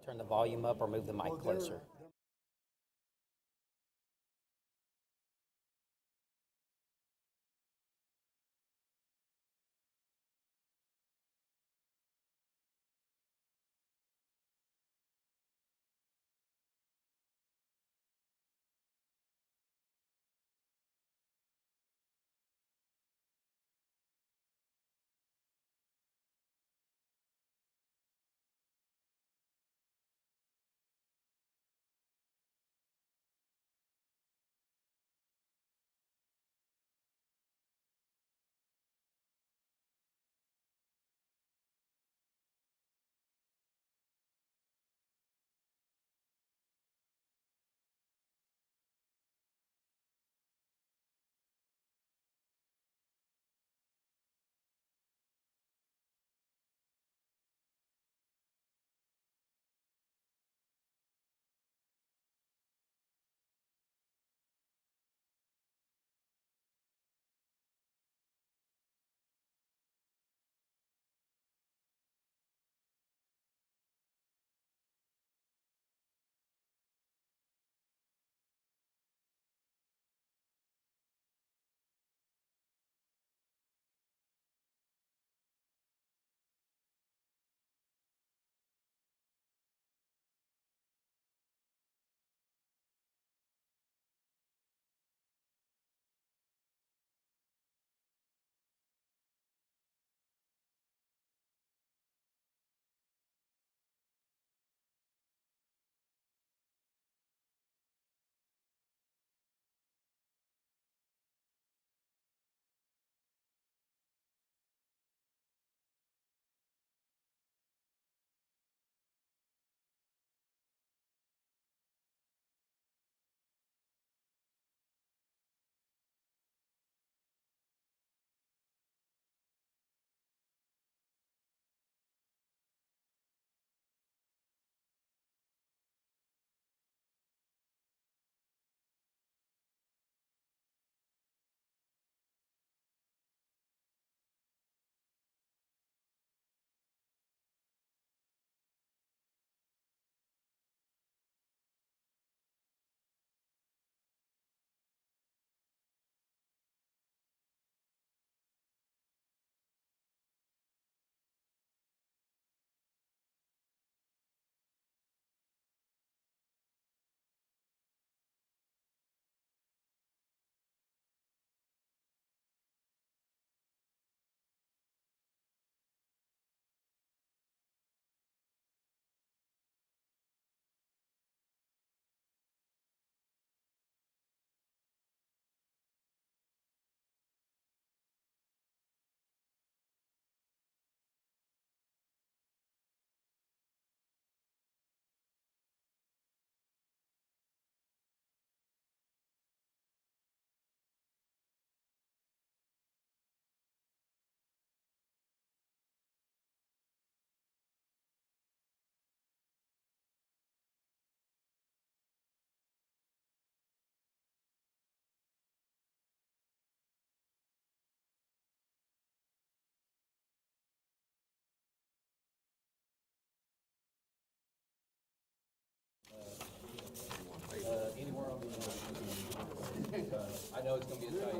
Turn the volume up or move the mic closer. Anywhere on the I know it's going to be a tight.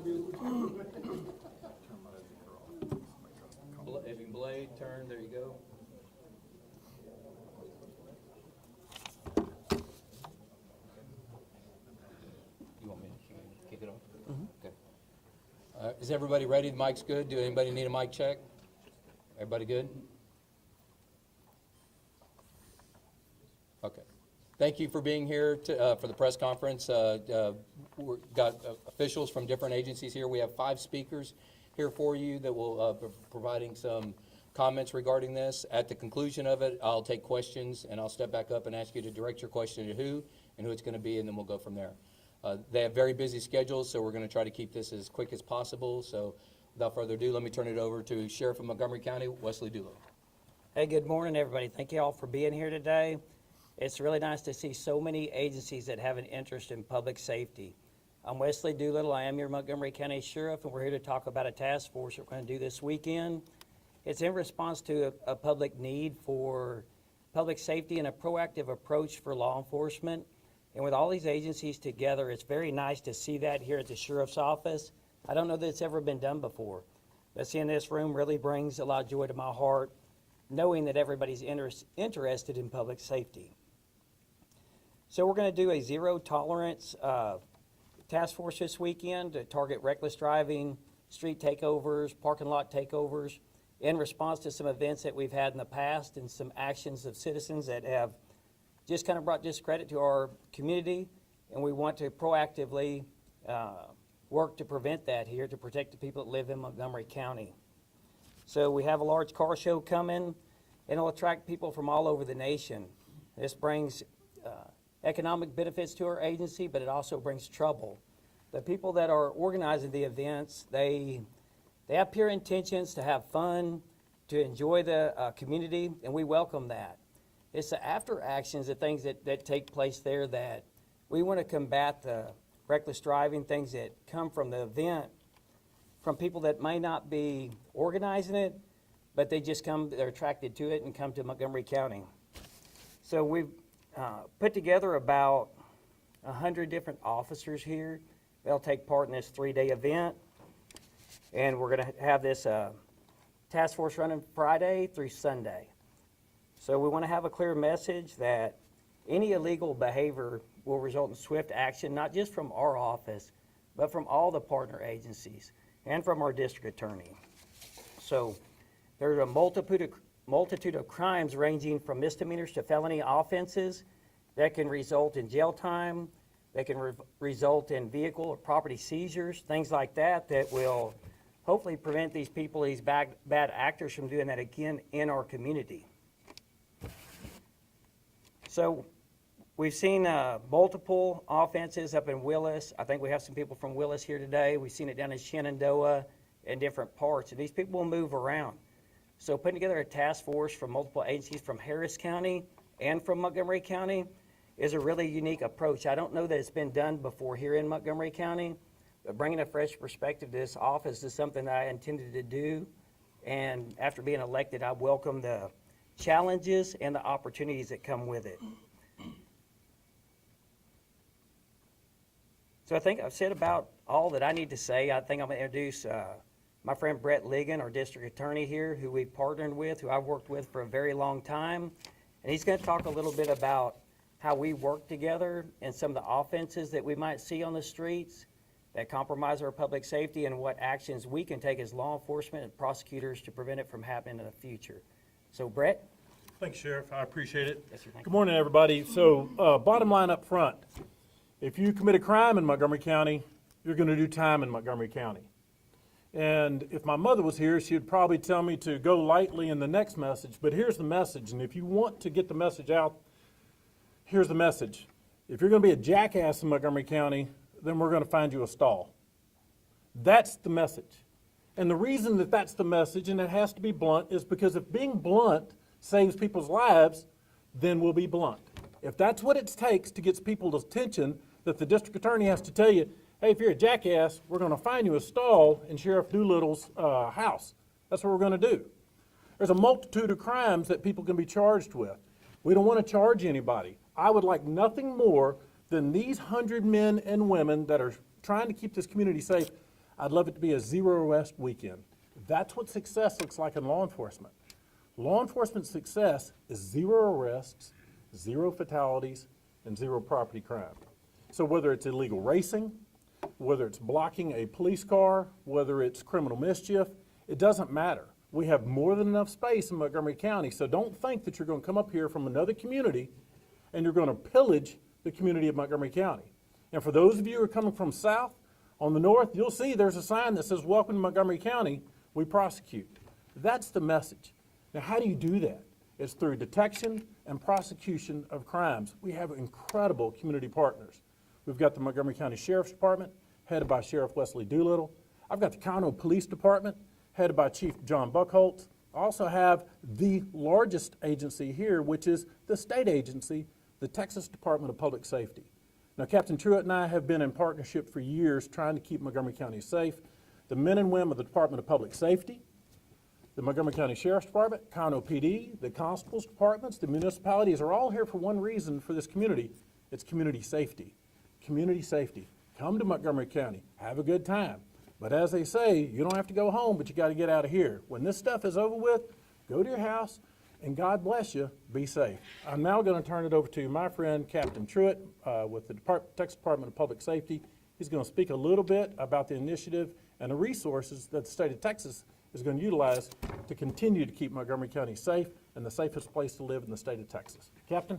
If you blade, turn, there you go. You want me to kick it off? Okay. Is everybody ready? The mic's good. Do anybody need a mic check? Everybody good? Okay. Thank you for being here for the press conference. We've got officials from different agencies here. We have 5 speakers here for you that will be providing some comments regarding this. At the conclusion of it, I'll take questions, and I'll step back up and ask you to direct your question to who and who it's going to be, and then we'll go from there. They have very busy schedules, so we're going to try to keep this as quick as possible. So without further ado, let me turn it over to Sheriff of Montgomery County, Wesley Dulo. Hey, good morning, everybody. Thank you all for being here today. It's really nice to see so many agencies that have an interest in public safety. I'm Wesley Doolittle. I am your Montgomery County Sheriff, and we're here to talk about a task force we're going to do this weekend. It's in response to a public need for public safety and a proactive approach for law enforcement. And with all these agencies together, it's very nice to see that here at the Sheriff's Office. I don't know that it's ever been done before, but seeing this room really brings a lot of joy to my heart, knowing that everybody's interested in public safety. So we're going to do a zero tolerance task force this weekend to target reckless driving, street takeovers, parking lot takeovers, in response to some events that we've had in the past and some actions of citizens that have just kind of brought discredit to our community, and we want to proactively work to prevent that here, to protect the people that live in Montgomery County. So we have a large car show coming, and it'll attract people from all over the nation. This brings economic benefits to our agency, but it also brings trouble. The people that are organizing the events, they have pure intentions to have fun, to enjoy the community, and we welcome that. It's the after actions, the things that take place there, that we want to combat the reckless driving, things that come from the event, from people that may not be organizing it, but they just come, they're attracted to it and come to Montgomery County. So we've put together about 100 different officers here. They'll take part in this 3-day event. And we're going to have this task force running Friday through Sunday. So we want to have a clear message that any illegal behavior will result in swift action, not just from our office, but from all the partner agencies and from our district attorney. So there's a multitude of crimes ranging from misdemeanors to felony offenses that can result in jail time, that can result in vehicle or property seizures, things like that, that will hopefully prevent these people, these bad actors, from doing that again in our community. So we've seen multiple offenses up in Willis. I think we have some people from Willis here today. We've seen it down in Shenandoah and different parts. And these people will move around. So putting together a task force from multiple agencies from Harris County and from Montgomery County is a really unique approach. I don't know that it's been done before here in Montgomery County, but bringing a fresh perspective to this office is something that I intended to do. And after being elected, I welcome the challenges and the opportunities that come with it. So I think I've said about all that I need to say. I think I'm going to introduce my friend Brett Ligon, our district attorney here, who we've partnered with, who I've worked with for a very long time. And he's going to talk a little bit about how we work together and some of the offenses that we might see on the streets that compromise our public safety, and what actions we can take as law enforcement and prosecutors to prevent it from happening in the future. So, Brett? Thanks, Sheriff. I appreciate it. Yes, sir. Thank Good you. morning, everybody. So, bottom line up front, if you commit a crime in Montgomery County, you're going to do time in Montgomery County. And if my mother was here, she would probably tell me to go lightly in the next message, but here's the message. And if you want to get the message out, here's the message. If you're going to be a jackass in Montgomery County, then we're going to find you a stall. That's the message. And the reason that that's the message, and it has to be blunt, is because if being blunt saves people's lives, then we'll be blunt. If that's what it takes to get people's attention, that the district attorney has to tell you, hey, if you're a jackass, we're going to find you a stall in Sheriff Doolittle's house. That's what we're going to do. There's a multitude of crimes that people can be charged with. We don't want to charge anybody. I would like nothing more than these 100 men and women that are trying to keep this community safe. I'd love it to be a zero arrest weekend. That's what success looks like in law enforcement. Law enforcement success is 0 arrests, 0 fatalities, and 0 property crime. So whether it's illegal racing, whether it's blocking a police car, whether it's criminal mischief, it doesn't matter. We have more than enough space in Montgomery County, so don't think that you're going to come up here from another community and you're going to pillage the community of Montgomery County. And for those of you who are coming from south, on the north, you'll see there's a sign that says, "Welcome to Montgomery County, we prosecute." That's the message. Now, how do you do that? It's through detection and prosecution of crimes. We have incredible community partners. We've got the Montgomery County Sheriff's Department, headed by Sheriff Wesley Doolittle. I've got the Conroe Police Department, headed by Chief John Buckholtz. I also have the largest agency here, which is the state agency, the Texas Department of Public Safety. Now, Captain Truitt and I have been in partnership for years trying to keep Montgomery County safe. The men and women of the Department of Public Safety, The Montgomery County Sheriff's Department, Conroe PD, the constables departments, the municipalities are all here for one reason for this community. It's community safety. Community safety. Come to Montgomery County, have a good time. But as they say, you don't have to go home, but you got to get out of here. When this stuff is over with, go to your house, and God bless you, be safe. I'm now going to turn it over to my friend, Captain Truitt, with the Texas Department of Public Safety. He's going to speak a little bit about the initiative and the resources that the state of Texas is going to utilize to continue to keep Montgomery County safe and the safest place to live in the state of Texas. Captain?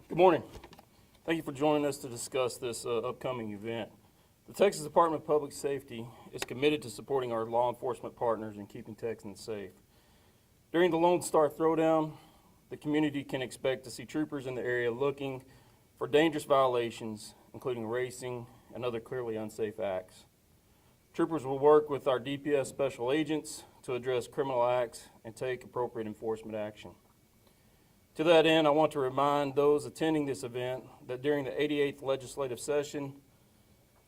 Good morning. Thank you for joining us to discuss this upcoming event. The Texas Department of Public Safety is committed to supporting our law enforcement partners and keeping Texans safe. During the Lone Star Throwdown, the community can expect to see troopers in the area looking for dangerous violations, including racing and other clearly unsafe acts. Troopers will work with our DPS special agents to address criminal acts and take appropriate enforcement action. To that end, I want to remind those attending this event that during the 88th legislative session,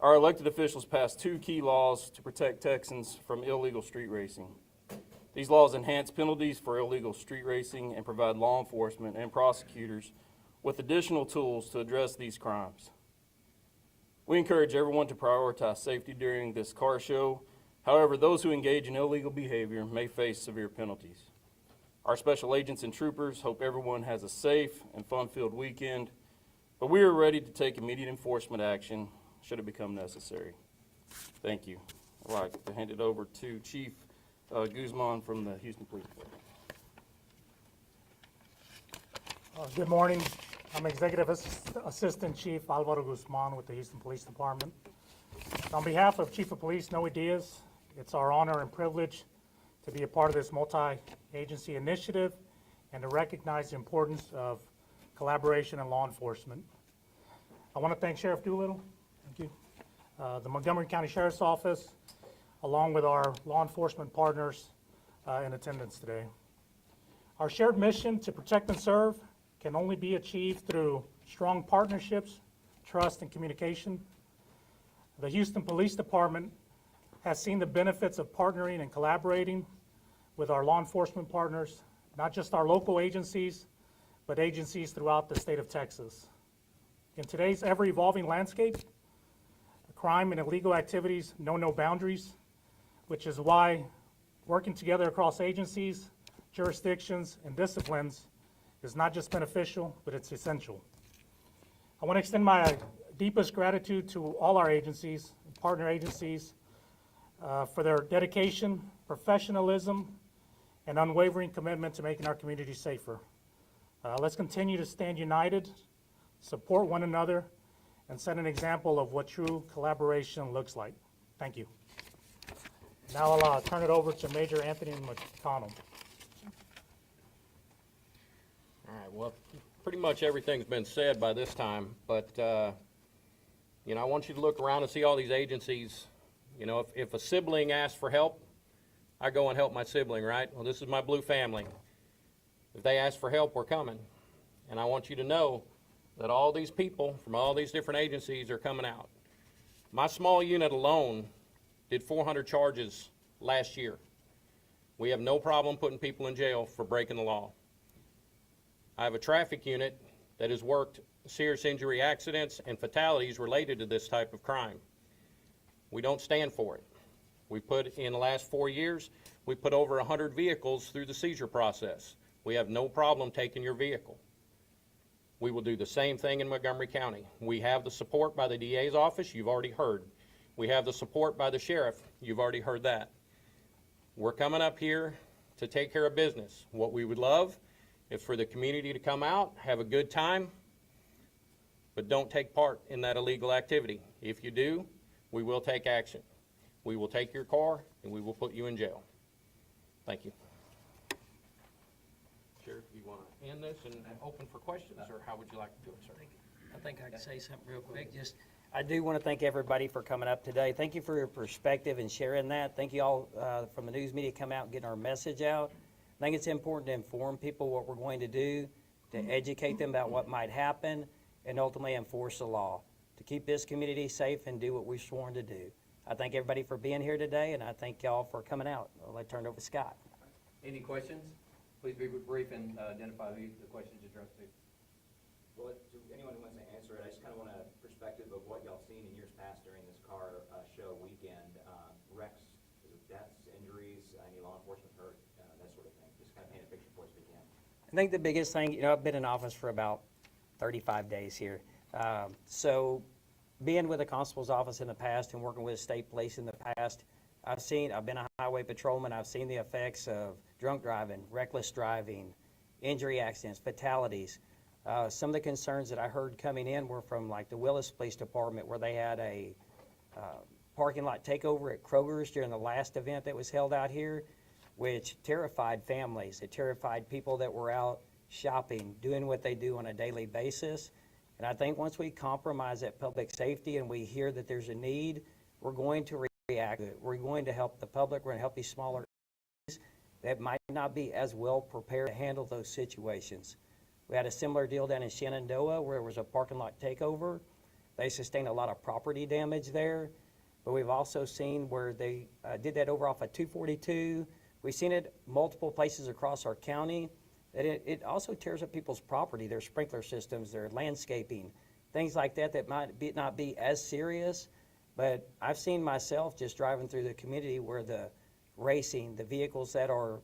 our elected officials passed 2 key laws to protect Texans from illegal street racing. These laws enhance penalties for illegal street racing and provide law enforcement and prosecutors with additional tools to address these crimes. We encourage everyone to prioritize safety during this car show. However, those who engage in illegal behavior may face severe penalties. Our special agents and troopers hope everyone has a safe and fun-filled weekend, but we are ready to take immediate enforcement action should it become necessary. Thank you. I'd like to hand it over to Chief Guzman from the Houston Police Department. Good morning. I'm Executive Assistant Chief Alvaro Guzman with the Houston Police Department. On behalf of Chief of Police Noe Diaz, it's our honor and privilege to be a part of this multi-agency initiative and to recognize the importance of collaboration in law enforcement. I want to thank Sheriff Doolittle, thank you, the Montgomery County Sheriff's Office, along with our law enforcement partners in attendance today. Our shared mission to protect and serve can only be achieved through strong partnerships, trust, and communication. The Houston Police Department has seen the benefits of partnering and collaborating with our law enforcement partners, not just our local agencies, but agencies throughout the state of Texas. In today's ever-evolving landscape, crime and illegal activities know no boundaries, which is why working together across agencies, jurisdictions, and disciplines is not just beneficial, but it's essential. I want to extend my deepest gratitude to all our agencies, partner agencies, for their dedication, professionalism, and unwavering commitment to making our community safer. Let's continue to stand united, support one another, and set an example of what true collaboration looks like. Thank you. Now I'll turn it over to Major Anthony McConnell. All right, well, pretty much everything's been said by this time, but, you know, I want you to look around and see all these agencies. You know, if a sibling asks for help, I go and help my sibling, right? Well, this is my blue family. If they ask for help, we're coming. And I want you to know that all these people from all these different agencies are coming out. My small unit alone did 400 charges last year. We have no problem putting people in jail for breaking the law. I have a traffic unit that has worked serious injury accidents and fatalities related to this type of crime. We don't stand for it. We put, in the last 4 years, we put over 100 vehicles through the seizure process. We have no problem taking your vehicle. We will do the same thing in Montgomery County. We have the support by the DA's office, you've already heard. We have the support by the sheriff, you've already heard that. We're coming up here to take care of business. What we would love is for the community to come out, have a good time, but don't take part in that illegal activity. If you do, we will take action. We will take your car and we will put you in jail. Thank you. Sheriff, you want to end this and open for questions, or how would you like to do it, sir? I think I can say something real quick. I do want to thank everybody for coming up today. Thank you for your perspective and sharing that. Thank you all from the news media coming out and getting our message out. I think it's important to inform people what we're going to do, to educate them about what might happen, and ultimately enforce the law, to keep this community safe and do what we've sworn to do. I thank everybody for being here today, and I thank y'all for coming out. I'll turn it over to Scott. Any questions? Please be brief and identify who the question's addressed to. Well, to anyone who wants to answer it, I just kind of want a perspective of what y'all seen in years past during this car show weekend. Wrecks, deaths, injuries, any law enforcement hurt, that sort of thing. Just kind of paint a picture for us if you can. I think the biggest thing, I've been in office for about 35 days here. So being with the constable's office in the past and working with state police in the past, I've been a highway patrolman. I've seen the effects of drunk driving, reckless driving, injury accidents, fatalities. Some of the concerns that I heard coming in were from like the Willis Police Department, where they had a parking lot takeover at Kroger's during the last event that was held out here, which terrified families. It terrified people that were out shopping, doing what they do on a daily basis. And I think once we compromise that public safety and we hear that there's a need, we're going to react to it. We're going to help the public. We're going to help these smaller that might not be as well prepared to handle those situations. We had a similar deal down in Shenandoah where there was a parking lot takeover. They sustained a lot of property damage there. But we've also seen where they did that over off of 242. We've seen it multiple places across our county. That it also tears up people's property, their sprinkler systems, their landscaping, things like that that might not be as serious. But I've seen myself just driving through the community where the racing, the vehicles that are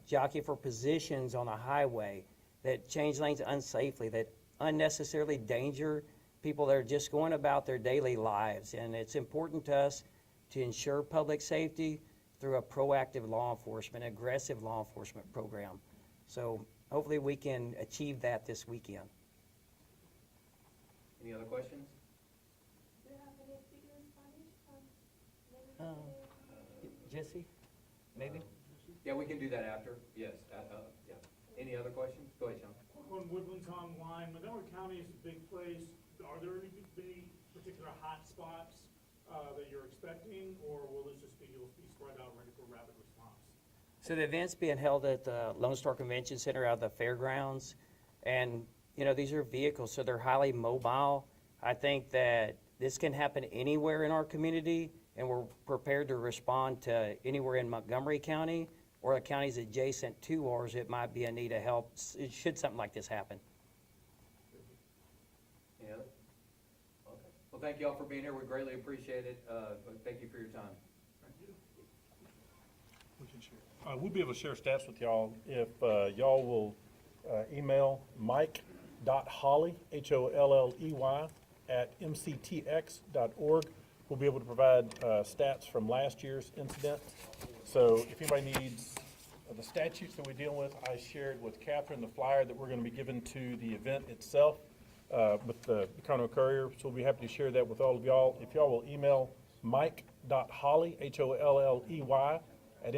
jockeying for positions on the highway, that change lanes unsafely, that unnecessarily danger people that are just going about their daily lives. And it's important to us to ensure public safety through a proactive law enforcement, aggressive law enforcement program. So hopefully we can achieve that this weekend. Any other questions? Do you have any speaker in Spanish? Jesse, maybe? Yeah, we can do that after, yes, yeah. Any other questions? Go ahead, Sean. On Woodlands Online, Montgomery County is a big place. Are there any particular hot spots that you're expecting, or will this just be, you'll be spread out ready for rapid response? So the event's being held at the Lone Star Convention Center out of the fairgrounds. And, these are vehicles, so they're highly mobile. I think that this can happen anywhere in our community, and we're prepared to respond to anywhere in Montgomery County or the counties adjacent to ours that might be in need of help should something like this happen. Any other? Okay. Well, thank you all for being here. We greatly appreciate it. Thank you for your time. We can share. We'll be able to share stats with y'all if y'all will email mike.holley, Holley, at mctx.org. We'll be able to provide stats from last year's incident. So if anybody needs the statutes that we deal with, I shared with Catherine the flyer that we're going to be given to the event itself with the Conroe Courier. So we'll be happy to share that with all of y'all. If y'all will email mike.holley, Holley, at